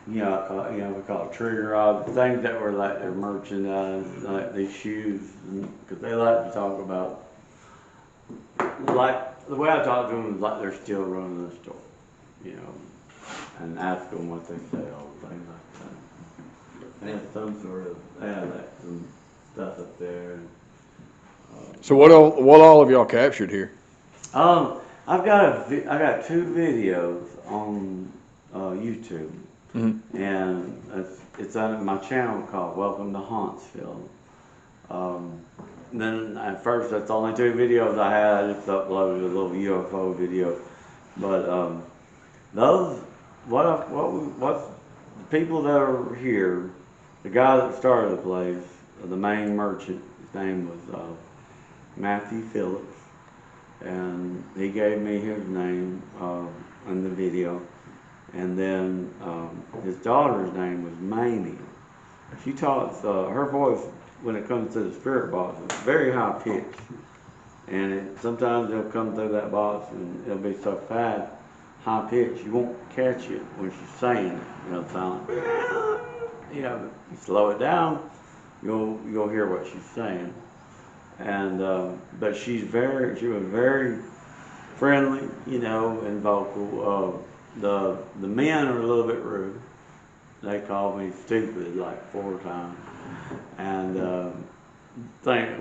we call it trigger rods, things that were like their merchandise, like these shoes, because they like to talk about, like, the way I talk to them is like they're still running the store, you know, and ask them what they sell, things like that. They had some sort of, they had like some stuff up there. So what all have y'all captured here? I've got I got two videos on YouTube, and it's on my channel called Welcome to Hauntsville. Then at first, that's the only two videos I had. I just uploaded a little UFO video, but those what the people that are here, the guy that started the place, the main merchant, his name was Matthew Phillips, and he gave me his name in the video, and then his daughter's name was Mamie. She talks, her voice when it comes to the spirit box is very high pitched, and sometimes it'll come through that box and it'll be so fast, high pitched, you won't catch it when she's saying it. You know, sound like, you know, you slow it down, you'll hear what she's saying. And but she was very friendly, you know, and vocal. The men are a little bit rude. They called me stupid like 4 times, and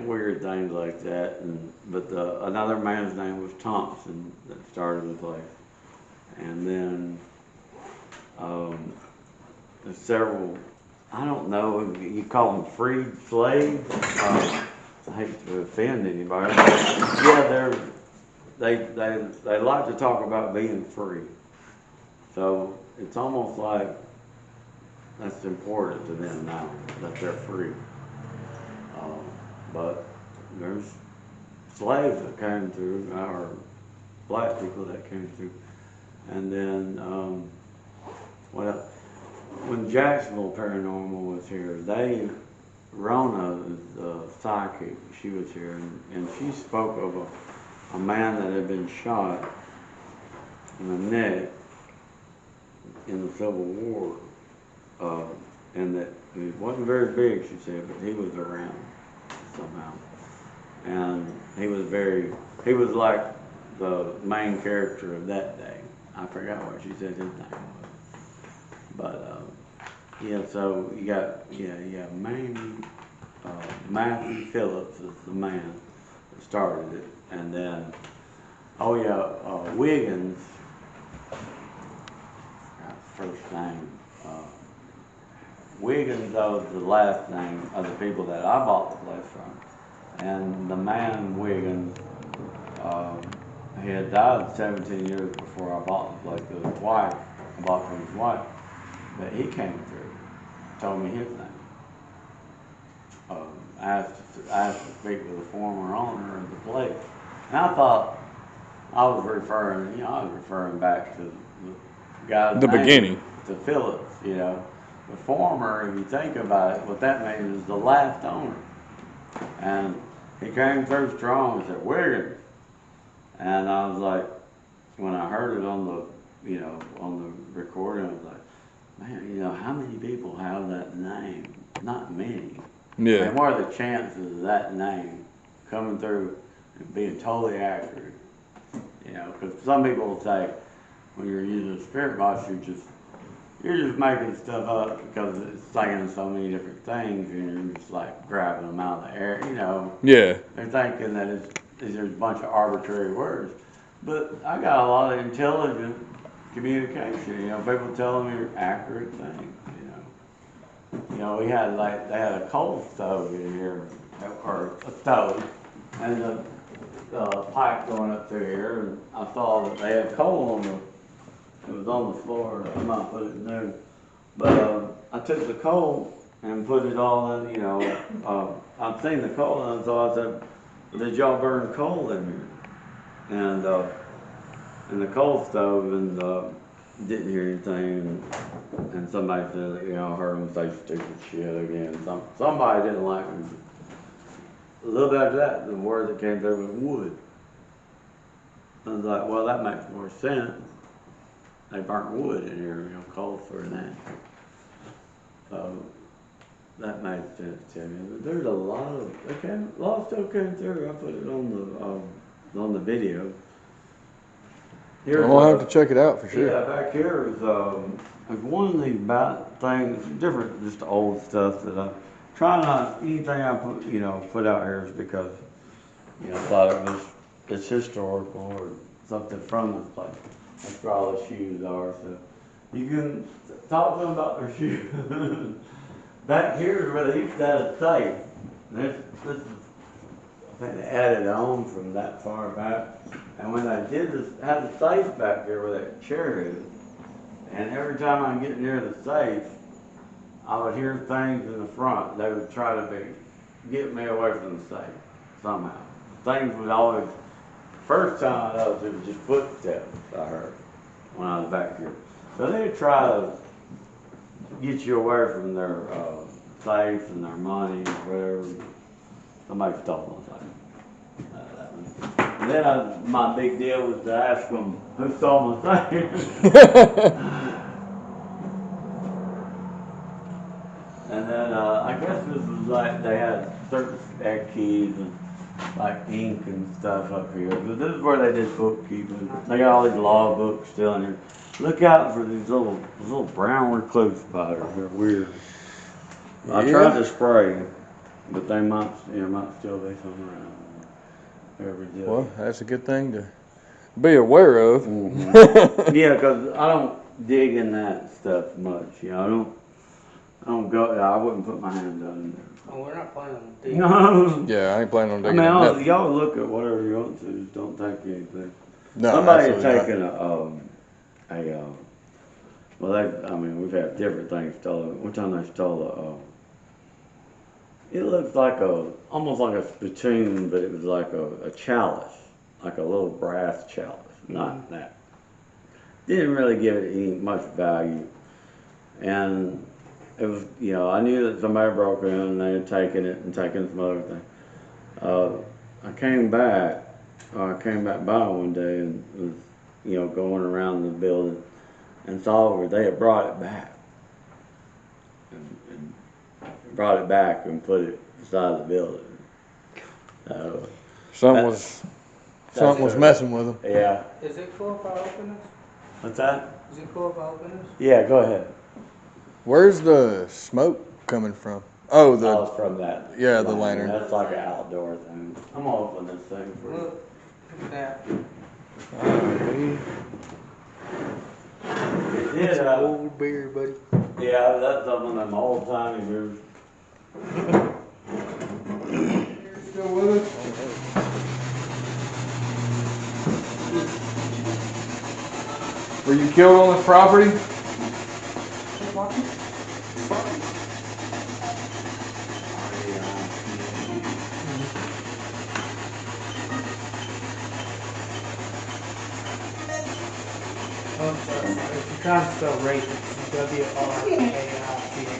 weird things like that. But another man's name was Thompson that started the place, and then there's several. I don't know. You call them freed slaves. I hate to offend anybody. Yeah, they like to talk about being free. So it's almost like that's important to them now that they're free. But there's slaves that came through, or black people that came through, and then what else? When Jacksonville Paranormal was here, Rona, the psychic, she was here, and she spoke of a man that had been shot in the neck in the Civil War, and that he wasn't very big, she said, but he was around somehow. And he was like the main character of that day. I forgot what she said his name was. But, yeah, so you got Matthew Phillips is the man that started it. And then, Wiggins, first name, Wiggins, though, is the last name of the people that I bought the place from. And the man Wiggins, he had died 17 years before I bought the place with his wife. I bought from his wife. But he came through, told me his name. Asked to speak with the former owner of the place. And I thought I was referring back to the guy's The name, beginning. to Phillips, you know. The former, if you think about it, what that means is the last owner. And he came through strong and said, Wiggins. And I was like, when I heard it on the recording, I was like, man, you know, how many people have that name? Not many. Yeah. And what are the chances of that name coming through and being totally accurate? You know, because some people will say, when you're using a spirit box, you're just making stuff up because it's saying so many different things, and you're just like grabbing them out of the air. You know, Yeah. they're thinking that there's a bunch of arbitrary words. But I got a lot of intelligent communication. You know, people telling me accurate things. You know, they had a coal stove in here, or a stove, and the pipe going up through here, and I saw that they had coal it was on the floor. I might put it new, but I took the coal and put it all in. You know, I've seen the coal, and so I said, well, "Did y'all burn coal in here?" And the coal stove, and didn't hear anything, and somebody said, you know, I heard them say stupid shit again. Somebody didn't like me. A little bit after that, the word that came through was wood. I was like, well, that makes more sense. they burnt wood in here, coal for that. So that made sense to me. But there's a lot of stuff came through. I put it on the video. Here's I'll have to check it out for sure. Yeah, back here is one of these things, different, just old stuff that I try not, anything I put out here is because, I thought it's historical or something from this place. That's where all the shoes are, so you can talk to them about their shoes. Back here is where they used to have a safe. This is, I think they added on from that far back. And when I did this, had the safe back there where that chair is, and every time I get near the safe, I would hear things in the front. They would try to get me away from the safe somehow. Things would always, first time I noticed it was just footsteps I heard when I was back here. So they would try to get you away from their safe and their money or whatever. Somebody stole my safe. And then my big deal was to ask them who stole my safe. And then I guess this was like they had certain keys and like ink and stuff up here. But this is where they did bookkeeping. They got all these law books still in here. Look out for these little brown recluse spiders. They're weird. Yeah. I tried to spray, but they might still be somewhere around. Well, that's a good thing to be aware of. Mm-hmm. Yeah, because I don't dig in that stuff much. I don't go. I wouldn't put my hand down there. Oh, we're not planning on digging. No. Yeah, I ain't planning on digging. Y'all look at whatever you want to. Just don't take anything. No, somebody had taken we've had different things stolen. One time they stole it looks like almost like a spittoon, but it was like a chalice, like a little brass chalice. Not that. Didn't really give it any much value, and it was, I knew that somebody broke in and they had taken it and taken some other thing. I came back by one day and was, going around the building and saw where they had brought it back. And put it beside the building. Something was messing with them. Yeah. Is it cool if I open this? What's that? Is it cool if I open this? Yeah, go ahead. Where's the smoke coming from? Oh, it's from that. Yeah, the lantern. That's like an outdoor thing. I'm gonna open this thing for you. Look at that. It did, Old beer, buddy. yeah, that's some of them old timey beers. Still with us? Were you killed on this property? Oh, sorry. If you're trying to spell rape, it's W-R-A-I-C-H.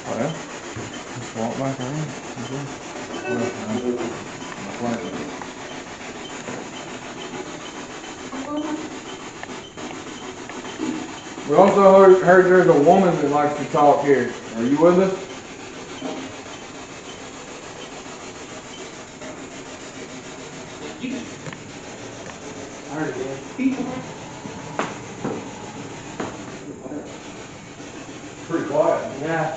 Well, just walk back around. We also heard there's a woman that likes to talk here. Are you with us? I heard it. Pretty quiet. Yeah.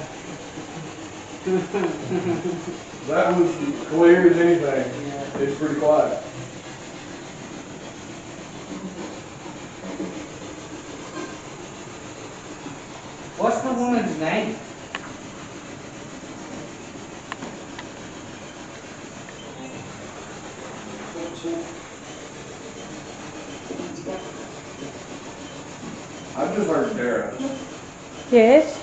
That was clear as anything. Yeah. It's pretty quiet. What's the woman's name? I just heard Dara. Yes.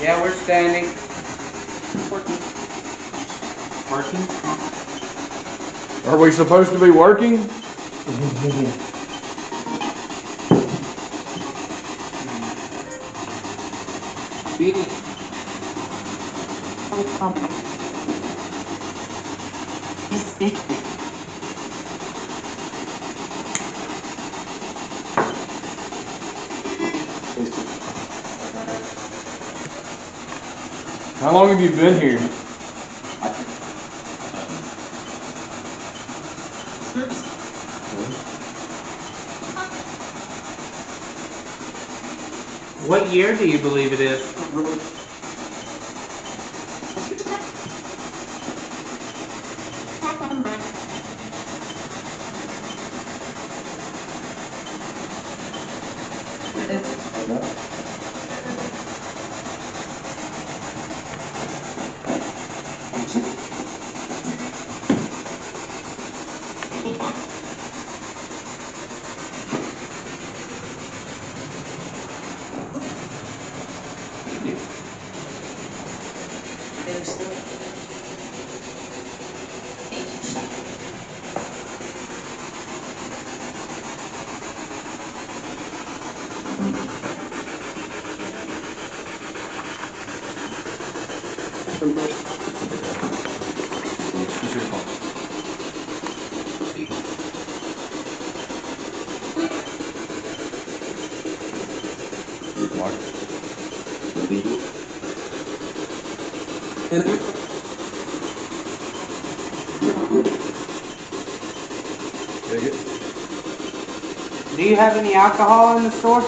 Yeah, we're standing. Working. Are we supposed to be working? Beating. How long have you been here? What year do you believe it is? Do you have any alcohol in the store?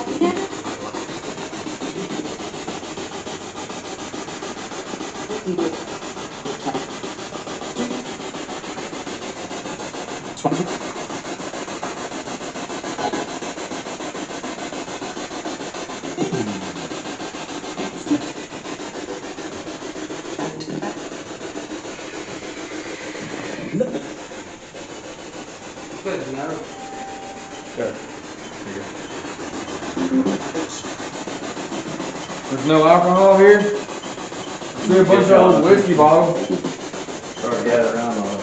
Good, no. Good. There's no alcohol here? I see a bunch of old whiskey bottles. Or get around on a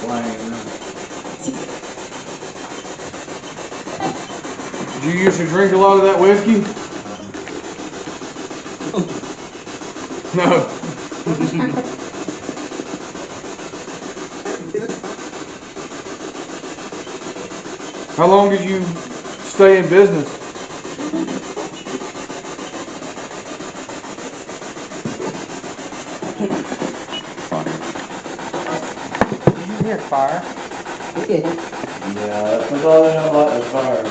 plane. Did you used to drink a lot of that whiskey? No. How long did you stay in business? Did you hear fire? Yeah, that's all I know about the fire.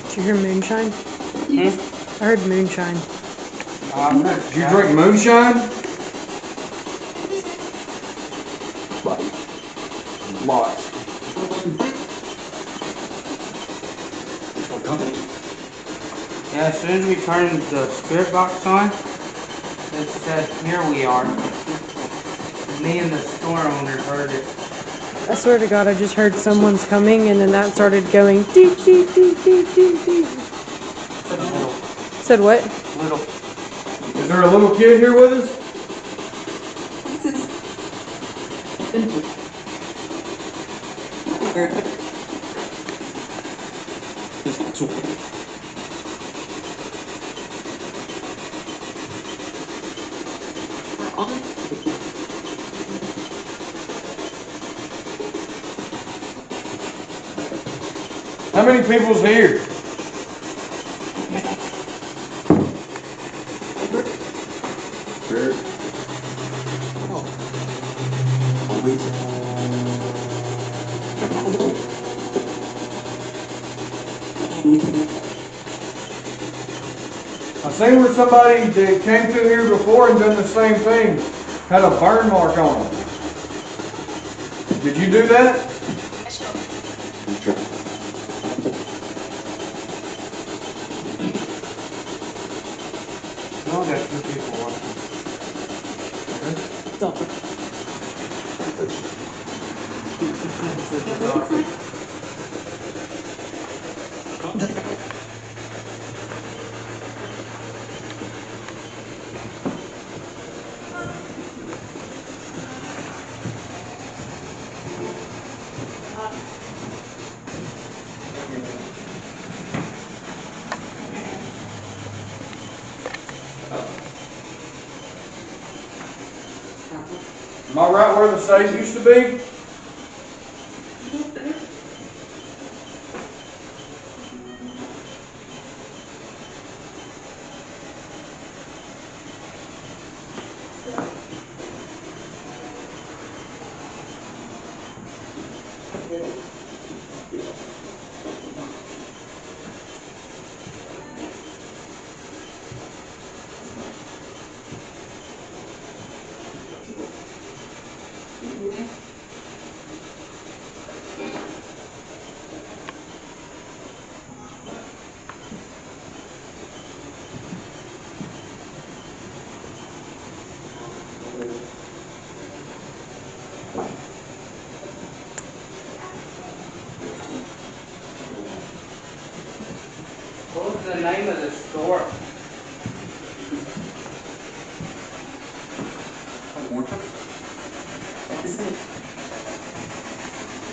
Did you hear moonshine? I heard moonshine. Did you drink moonshine? Lots. Yeah, as soon as we turned the spirit box on, it said, "Here we are." Me and the store owner heard it. I swear to God, I just heard someone's coming, and then that started going dee dee dee dee dee dee. Said what? Little. Is there a little kid here with us? How many people's here? I seen where somebody that came through here before and done the same thing had a burn mark on it. Did you do that? No, got two people watching. Am I right where the safe used to be? What was the name of the store?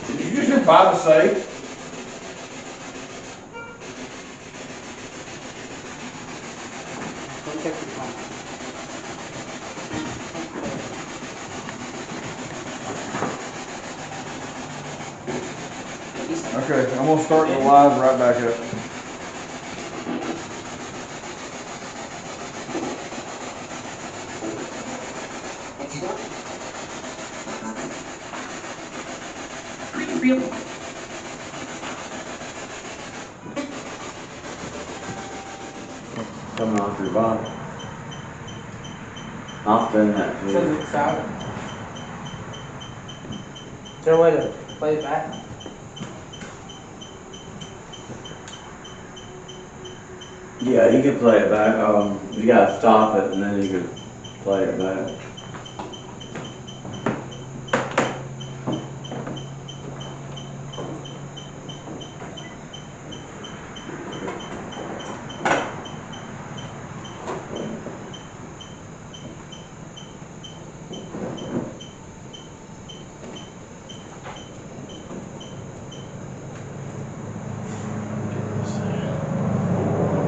Did you just buy the safe? Go check your phone. Okay, I'm gonna start the live right back up. Coming on through Bob. I'll send that to Says you. it's out. Is there a way to play it back? Yeah, you can play it back. You gotta stop it and then you can play it back.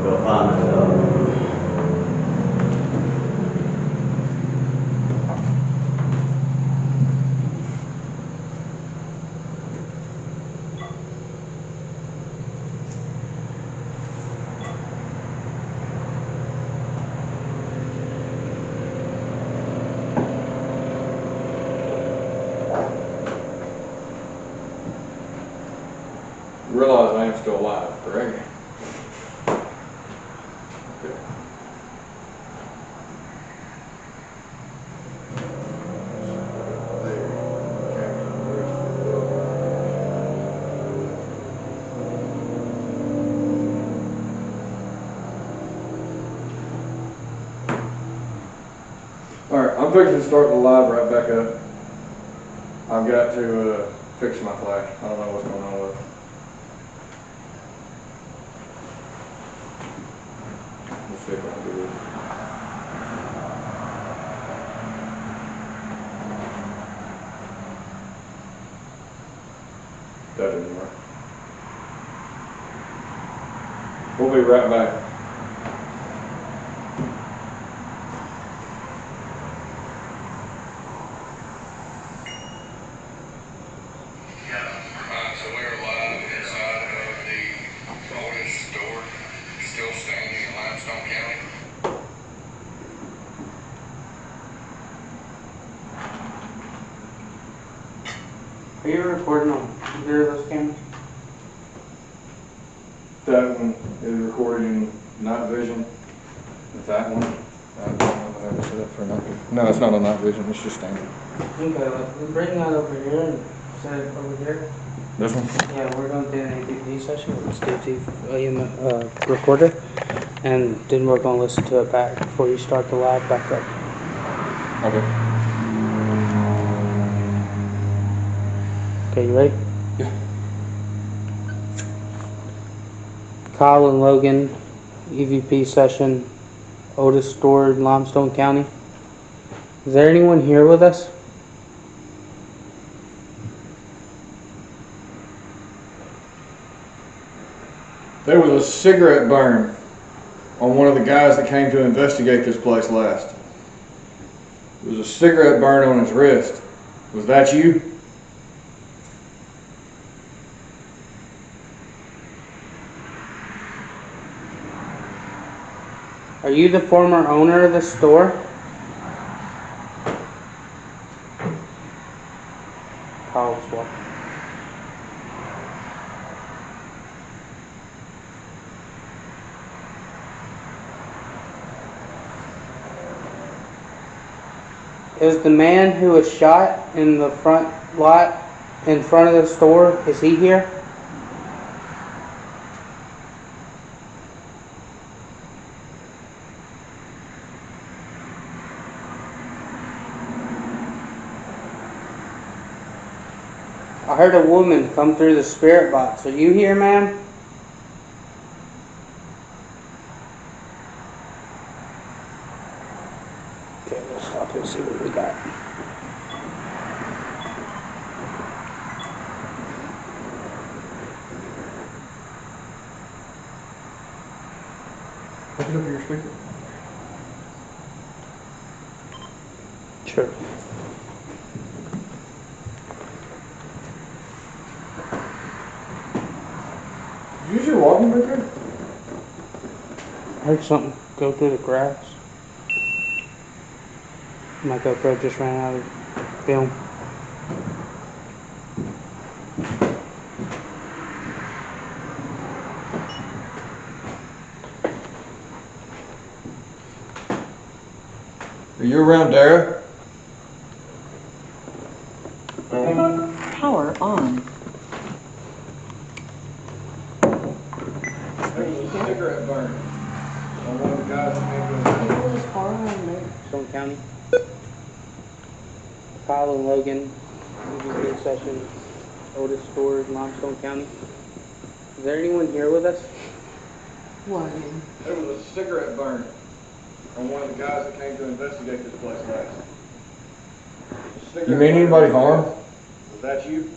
Go find it. You realize I am still alive, correct? Okay. Alright, I'm fixing to start the live right back up. I've got to fix my flash. I don't know what's going on with it. We'll see if I can do this. That didn't work. We'll be right back. So we are live inside of the oldest store still standing in Limestone County. Are you recording on either of those cameras? That one is recorded in night vision. That one, I don't know how to set up for night vision. No, it's not on night vision, it's just standard. Okay, let's bring that over here and set it over here. This one? Yeah, we're going to do an APD session with Steve recorder. And then we're going to listen to it back before you start the live back up. Okay. Okay, you ready? Yeah. Kyle and Logan, EVP session, Otis Store in Limestone County. Is there anyone here with us? There was a cigarette burn on one of the guys that came to investigate this place last. There was a cigarette burn on his wrist. Was that you? Are you the former owner of the store? Caldwell. Is the man who was shot in the front lot in front of the store, is he here? I heard a woman come through the spirit box. Are you here, ma'am? Okay, let's stop and see what we got. Pick it up your speaker. Sure. Did you use your walking boot there? I heard something go through the grass. My GoPro just ran out of film. Are you around Dara? Power on. There was a cigarette burn on one of the guys that came to the Stone County. Kyle and Logan, UVP session, Otis Stores, Limestone County. Is there anyone here with us? There was a cigarette burn on one of the guys that came to investigate this place last. You mean anybody harmed? Was that you?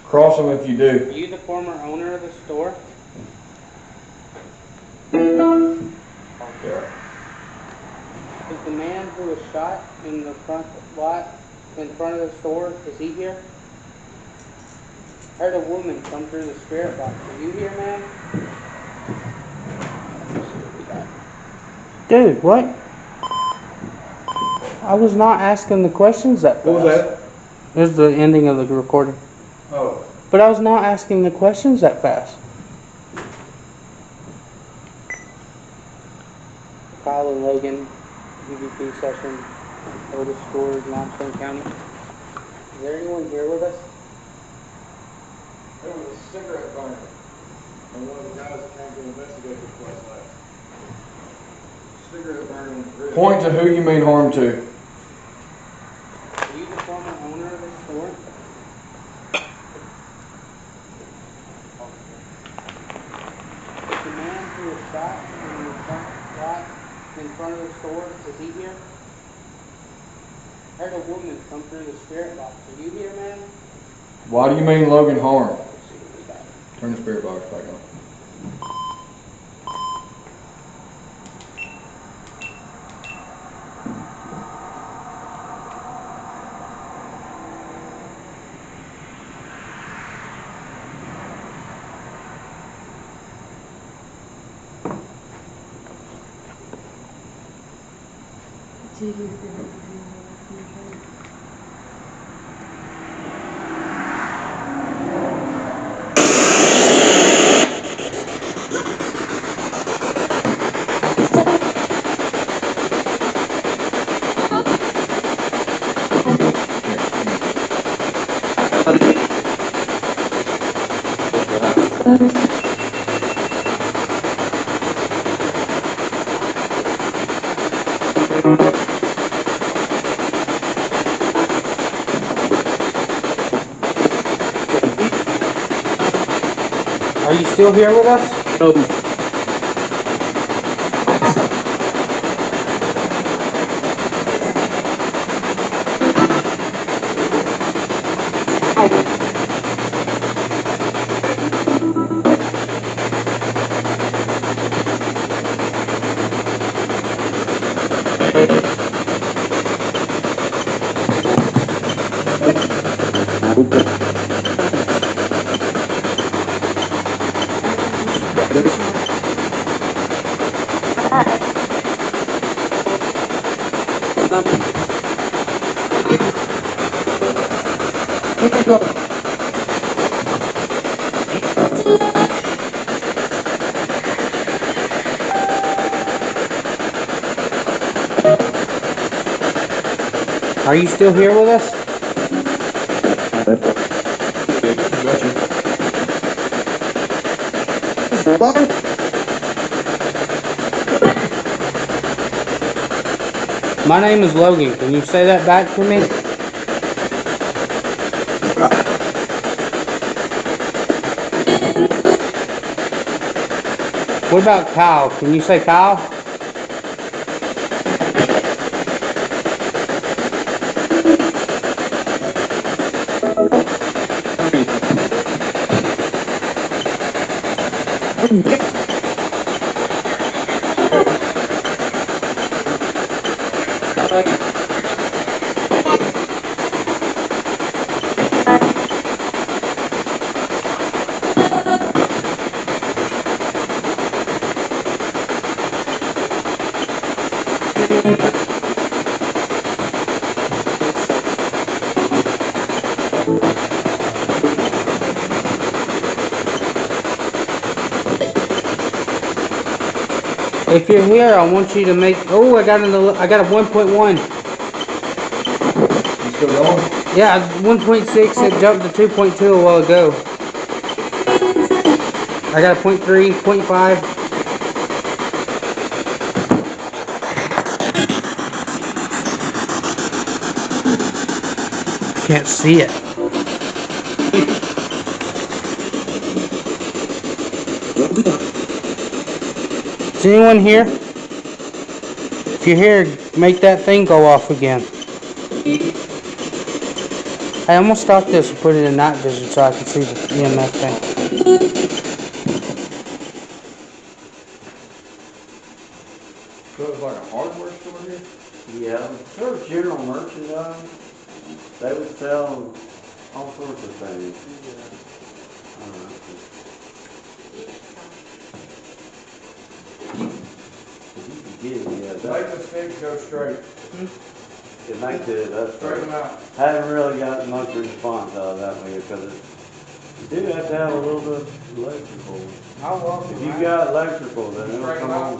Cross them if you Are do. you the former owner of the store? Yeah. Is the man who was shot in the front lot in front of the store, is he here? I heard a woman come through the spirit box. Are you here, ma'am? Dude, what? I was not asking the questions that fast. What was that? This is the ending of the recording. Oh. But I was not asking the questions that fast. Kyle and Logan, UVP session, Otis Stores, Limestone County. Is there anyone here with us? There was a cigarette burn on one of the guys that came to investigate this place last. Cigarette burn on his wrist. Point to who you mean harm to. Are you the former owner of this store? Is the man who was shot in the front lot in front of the store, is he here? I heard a woman come through the spirit box. Are you here, man? Why do you mean Logan harm? Let's see what we got. Turn the spirit box back on. Are you still here with us? No. Are you still here with us? My name is Logan. Can you say that back to me? What about Kyle? Can you say Kyle? If you're here, I want you to make. Oh, I got a 1.1. You still going? Yeah, 1.6. It jumped to 2.2 a while ago. I got a 0.3, 0.5. Can't see it. Is anyone here? If you're here, make that thing go off again. Hey, I'm gonna stop this and put it in night vision so I can see the EMF thing. So it's like a hardware store here? Yeah, sort of general merchandise. They would sell all sorts of things. Yeah, Make the sticks go straight. it makes it, that's Straighten them out. haven't really gotten much response out of that one because you do have to have a little bit of electrical. If you got electrical, then it'll Straighten come out. on.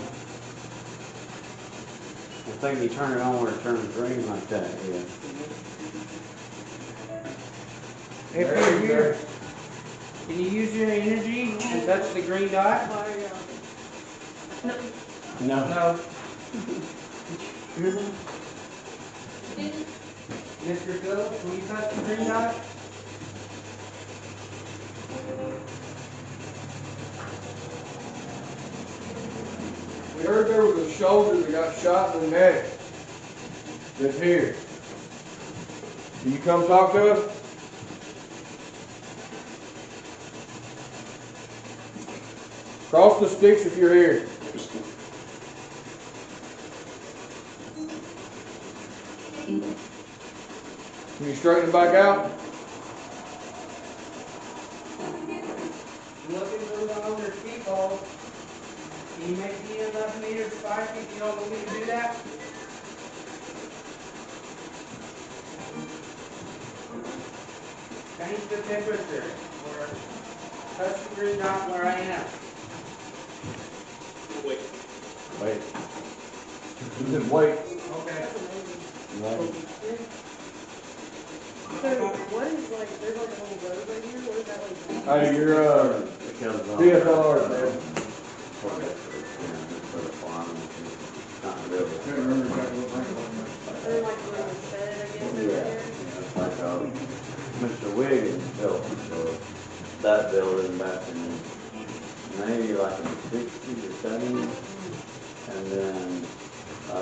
I think you turn it on where it turns green like that, yeah. If you're here, can you use your energy and touch the green dot? No. No. Mr. Phillips, will you touch the green dot? We heard there was a soldier that got shot in the neck. That's here. Can you come talk to us? Cross the sticks if you're here. Can you straighten it back out? I'm looking for one on their speed balls. Can you make the 11 meter spike if you don't want me to do that? Change the temperature or touch the green dot where I am. Wait. Just wait. Okay. So what is like? There's like a little road right here. What is that like? Hey, you're It comes on. DSLR, man. Okay. For the farm, not really. Can't remember exactly what rank it was. Or like a little shed, I guess, over Yeah, there. it's like Mr. Wiggins built that building back in maybe like in the 60s or 70s, and then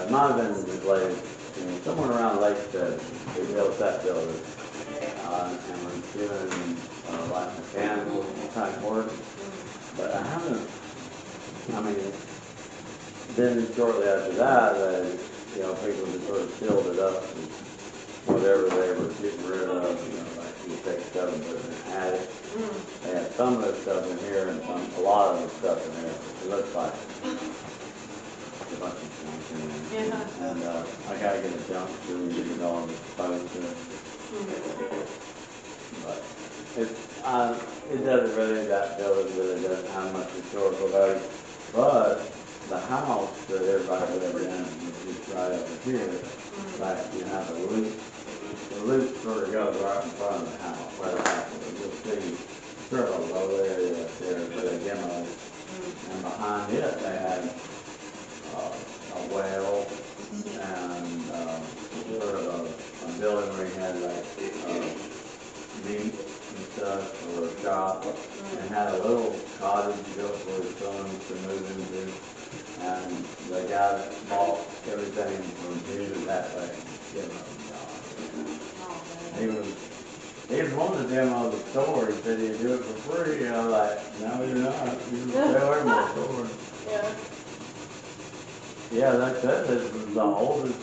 it might have been like somewhere around late 70s they built that building, and was doing like mechanical type work, but I haven't. I mean, then shortly after that, people just sort of filled it up with whatever they were getting rid of, like you take of them was in the attic. They had some of the stuff in here and a lot of the stuff in there. It looks like a bunch of junk in there. Yeah. And I gotta get a junk through and get all the phones in it. But it doesn't really, that building really doesn't have much historical value. But the house that everybody lived in is just right over here. Like you have a loop. The loop sort of goes right in front of the house, where the house is. You'll see sort of a low area up there where they demoed. And behind it, they had a well and sort of a building where you had like meat and stuff or a shop, and had a little cottage built for his sons to move into. And the guy that bought everything from here to that way, he was wanting to demo the store. He said he'd do it for free. I was like, no, you're not. You can stay away from the store. Yeah. Yeah, that's it. This was the oldest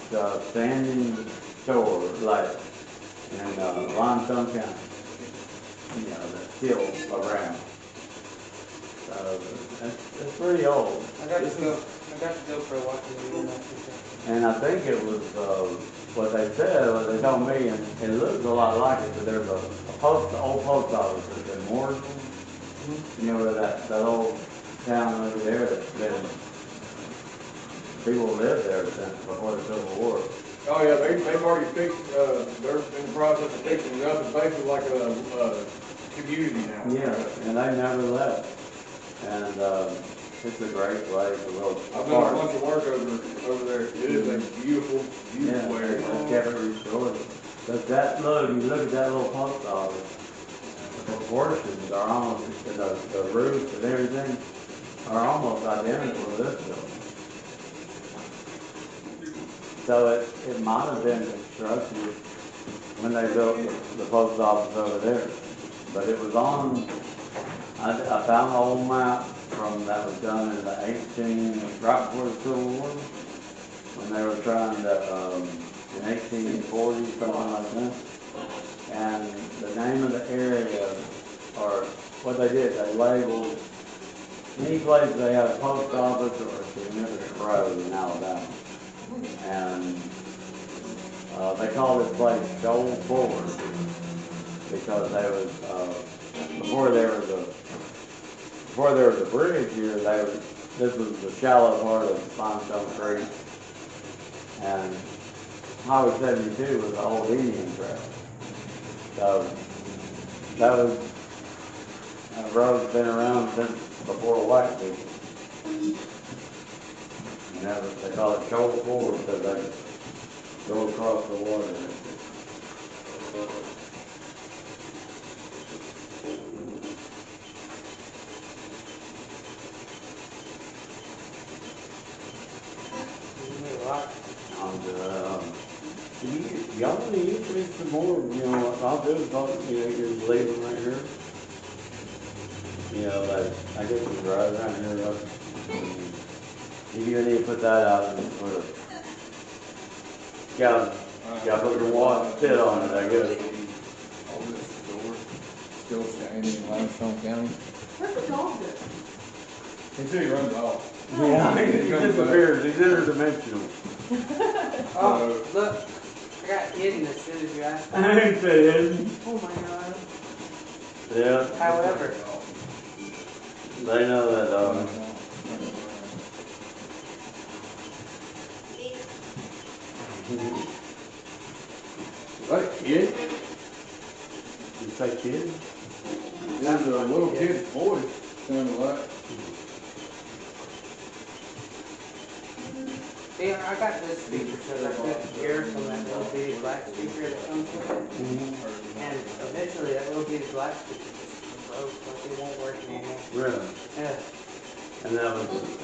standing store, like, in Limestone County. You know, that's still around. So, it's pretty old. I got to go for a walk in the room. And I think it was, what they said, what they told me, and it looks a lot like it, but there's an old post office that's in Morrison. You know, where that old town over there that's been, people lived there since before the Civil War. Oh, yeah, they've already fixed, they're in the process of fixing it up. It's basically like a community now. Yeah, and they never left. And it's a great place, a little I've done a bunch of work over there. It is a beautiful, beautiful area. They kept it restored. But that, look, you look at that little post office, the proportions are almost, the roof and everything are almost identical to this building. So it might have been constructed when they built the post office over there. But it was on, I found an old map that was done in the right before the Civil War, when they were trying to, in 1840, something like that. And the name of the area, or what they did, they labeled any place they had a post office or a significant road in Alabama. And they called this place Shoal Ford because they was, before there was a bridge here, this was the shallow part of Limestone Creek. And Highway 72 was the old Indian trail. So that was, that road's been around since before white people. And they call it Shoal Ford because they go across the water. Y'all want to use me some more, you know, what I'll do is just leave them right here. You know, like, I guess it's right around here, look. You need to put that out and put got to put your water fit on it, I guess. All this door still standing in Limestone County. Where's the dog go? He said he runs off. Yeah, he disappears, he's interdimensional. Oh, look. I got hidden as soon as you asked me. I ain't saying. Oh my god. Yeah, However, they know that, Is that a kid? you say kid? There's a little kid's voice sounded like. see, I got this speaker because I couldn't hear from that little bitty black speaker that comes with it. And eventually that little bitty black speaker just broke, like it won't work anymore. Really? Yeah, And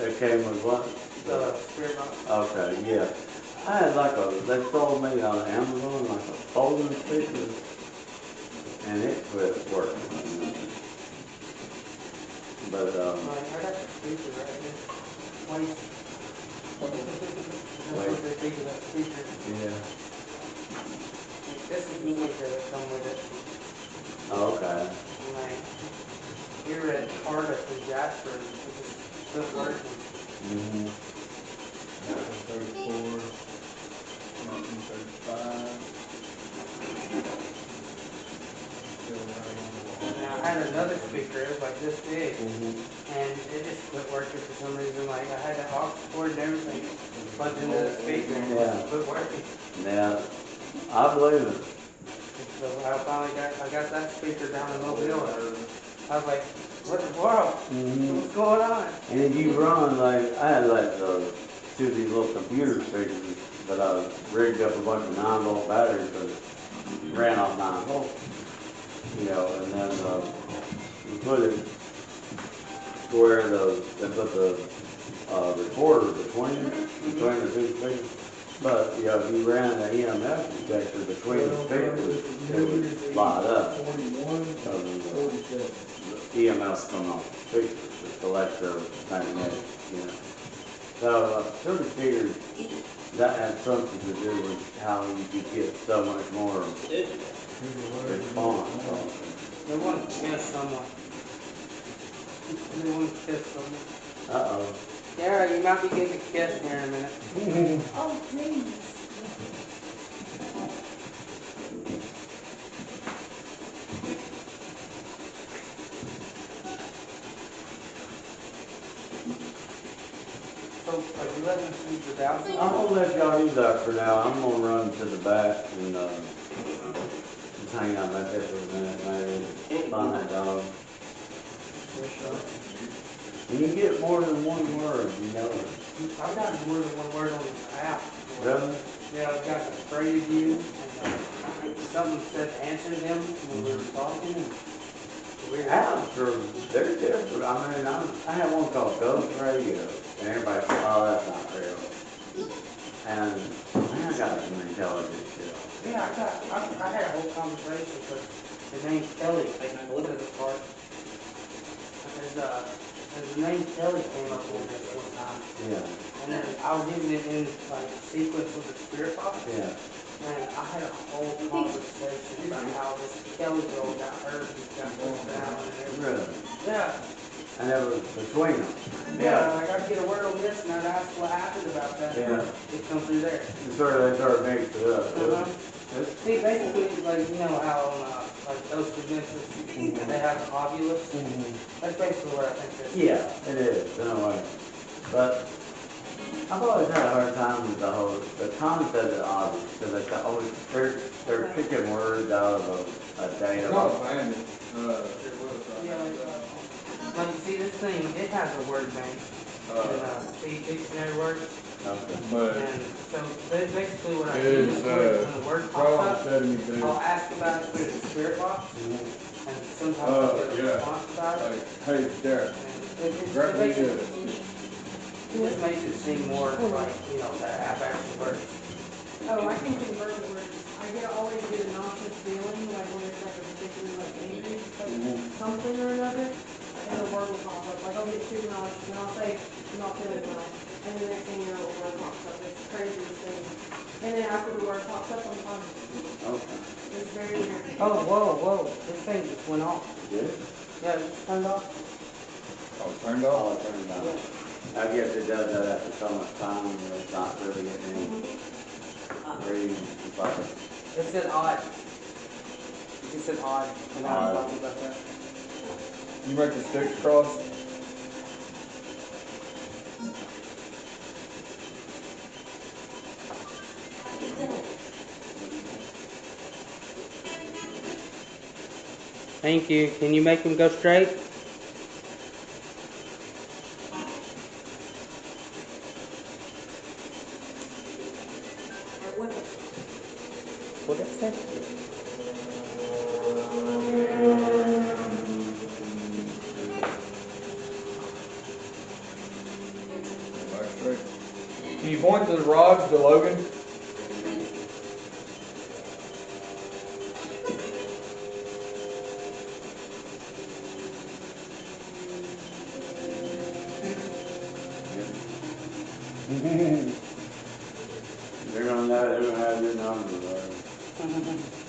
it came with what? the spirit box. Okay, yeah. I had they sold me on Amazon like a folding speaker, and it quit working. But, Like, I got the speaker right here. Twice. That's what they think of that speaker. yeah. This is the speaker that come with it. Okay. And like, we were at Cardiff and Jasper, and it just quit working. Mm-hmm. 1934, 1935. Still running on the wall. And I had another speaker, it was like this big, Mm-hmm. and it just quit working for some reason. Like, I had that aux cord and everything plugged into the speaker, and it Yeah. just quit working. Yeah, I believe it. So I finally got that speaker down in Mobile, and I was like, what in the world? Mm-hmm. What's going on? And if you run, like, I had like two of these little computer speakers that I rigged up a bunch of 9-volt batteries because it ran off 9 volts, you know, and then we put it where they put the recorder between the two speakers. But, you know, if you ran the EMF detector between the speakers, it would light up. 41, So 47. the EMF coming off the speakers, it's electromagnetic, you know. So I sort of figured that had something to do with how you could get so much more response. They want to kiss someone. They want to kiss someone. Uh-oh. Yeah, you might be getting a kiss here in a minute. Oh, please. So, are you letting us use the balcony? I'm gonna let y'all use that for now. I'm gonna run to the back and just hang out back there for a minute, maybe find that dog. When you get more than one word, you know it. I've got more than one word on this app. Really? Yeah, I've got afraid of you, and someone said answer them when we were talking. And weird. Apps are, they're different. I mean, I had one called Ghost Radio, and everybody said, oh, that's not real. And man, I got some intelligent shit. Yeah, I had a whole conversation because the name Kelly came up with the part. And the name Kelly came up on this one time. Yeah, And then I was using it in like sequence with the spirit box. yeah. And I had a whole conversation about how this Kelly girl got hurt and got pushed down and everything. Really? Yeah. And it was between them. Yeah, like I'd get a word on this and I'd ask what happened about that. Yeah. It'd come through there. They sort of mixed it up. Uh-huh. It's- See, basically, like, you know how on, like, those conventions, they have the ovulus? That's basically what I think this is. Yeah, it is, in a way. But I've always had a hard time with the concept of obvious, because they're picking words out of a day It's of not a. abandoned. It was. Yeah, like, you see, this thing, it has a word bank, see, dictionary words, Okay. But and so basically what I it do is, is when the word pops probably up, said me too. I'll ask about it through the spirit box, and sometimes I'll get a Yeah. response about it. Like, hey, Derek, And it grab me makes it, this. it just makes it seem more like, you know, that app actually works. Oh, I can convert the words. Always get a nauseous feeling, like when it's like a particularly like angry, like something or another, and the word will pop up. Like I'll get super nauseous and I'll say, I'm not feeling well. And the next thing you know, a word pops up. It's the craziest thing. And then after the word pops up, I'm fine. Okay. It's very weird. Oh, whoa, this thing just went off. Good. Yeah, it just turned off. Oh, turned off? I'll turn it down. I guess it does that after so much time, and it's not really getting any reading. It's like a. It said odd. It just said odd, and I was talking about that. You make the sticks cross? Thank you. Can you make them go straight? What did it say? Back straight. Can you point the rods to Logan? They're gonna have your number, right?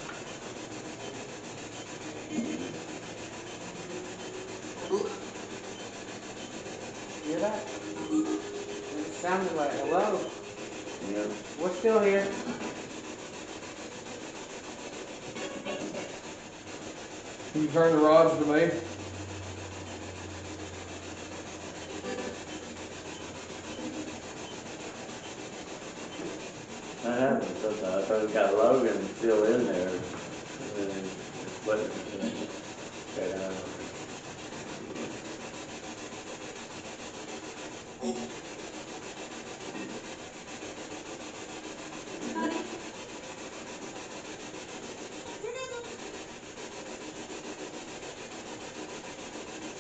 sounded like, hello, Yeah. we're still here. Can you turn the rods to me? That happens sometimes. I thought we got Logan still in there. And then, but, okay,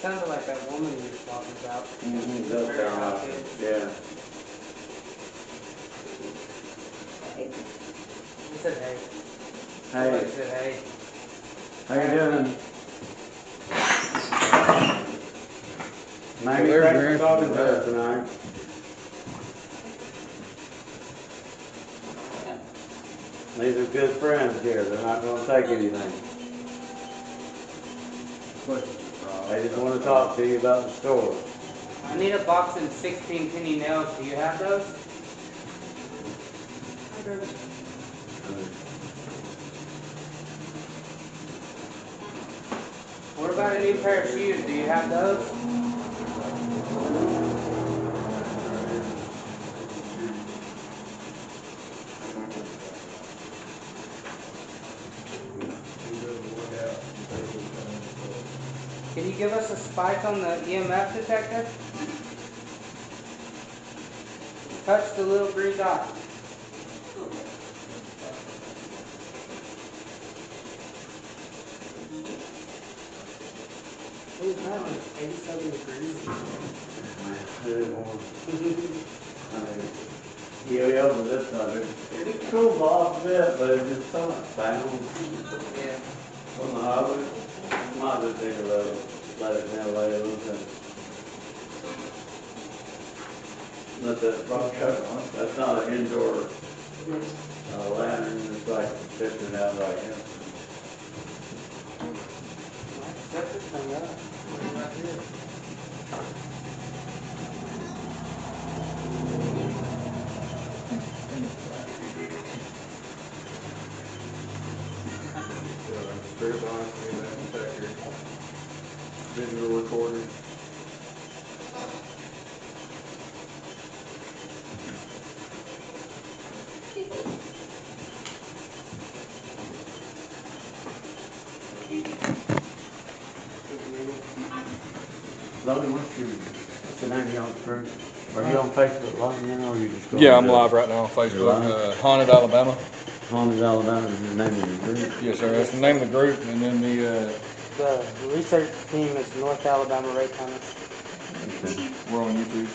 Sounded like that woman you were talking about. mm-hmm, that's Very down, high-pitched. yeah. He said, hey. Hey, He said, hey. how you doing? Maybe there's thanks your for talking answer to to us tonight. These are good friends here. They're not going to take anything. They just want to talk to you about the store. I need a box of 16 penny nails. Do you have those? What about a new pair of shoes? Do you have those? Can you give us a spike on the EMF detector? Touch the little green dot. Holy crap, it's 87 degrees. He over this time. It cools off a bit, but it's just so much sound Yeah. from the highway. Might just take a little, let it down, lay a little bit. Let that rock cover, that's not an indoor lantern, it's like fixing out right here. Set this thing up. Right here. Digital recorder. Logan, what's the name of your group? Are you on Facebook Live now, or are you just going? Yeah, I'm live right now on You're Facebook. live? Haunted Alabama. Haunted Alabama is the name of your group? Yes, sir. That's the name of the group, and then the The research team is North Alabama Ray County. Okay. we're on YouTube.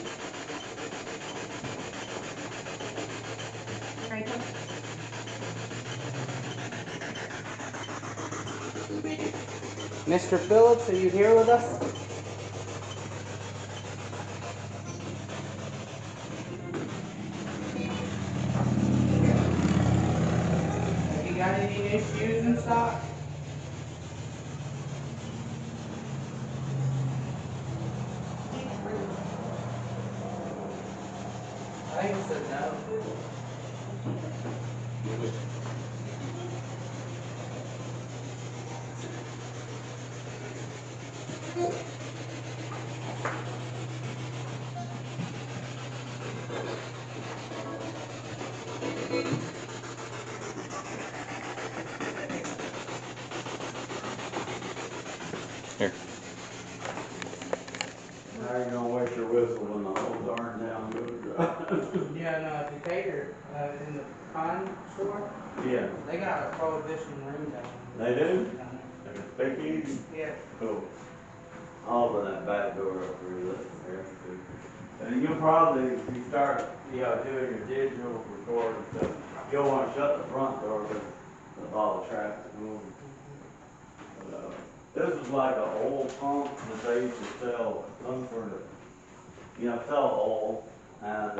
Mr. Phillips, are you here with us? Have you got any new shoes in stock? I think he said no. Here. How are you gonna waste your whistle when the whole darn down goes dry? Yeah, no, at Decatur, in the Pine store, Yeah, they got a prohibition room down they do? down Like a speakeasy? there. Cool. I'll open that back door up for you, there. And you'll probably, if you start, doing your digital recording stuff, you'll wanna shut the front door with all the traffic moving. But, this is like an old pump that they used to sell, some sort of, sell oil, and,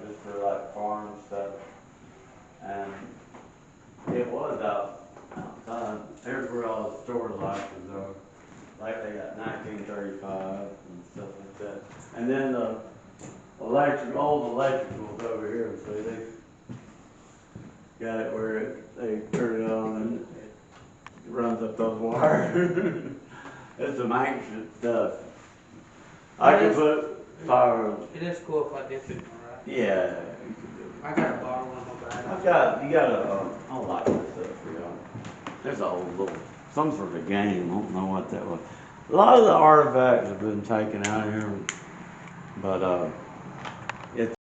just for like farm stuff. And it was outside, here's where all the store licenses are, like they got 1935 and stuff like that. And then old electricals over here, so they got it where they turn it on and it runs up those wires. It's some ancient stuff. I could put power, It is cool if I dip it, right? yeah, you can do I got a bottle in my bag. you got a, I like this stuff for y'all. There's an old little, some sort of game, I don't know what that was. A lot of the artifacts have been taken out of here, but,